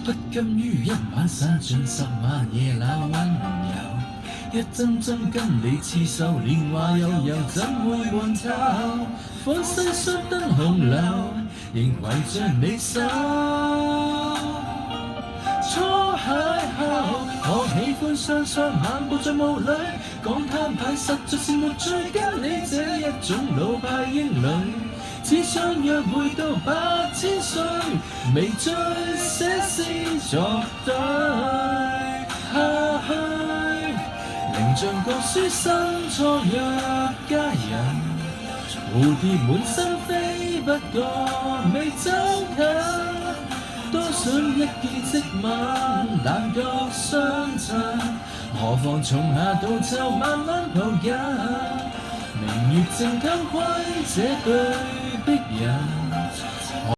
不甘於一晚散盡10萬夜那溫柔，一針針跟你刺繡，年華悠悠怎會悶透？放西雙燈紅樓，仍圍着你手。初邂逅，我喜歡雙雙漫步在霧裏，講攤牌實在是沒罪，跟你這一種老派英女，只想約會到8000歲，微醉寫詩作對，下去仍像個書生初約佳人。蝴蝶滿身飛，不過未走近，多想一見即吻，但覺相襯。何況從夏到秋慢慢抱緊，明月正偷窺這對璧人。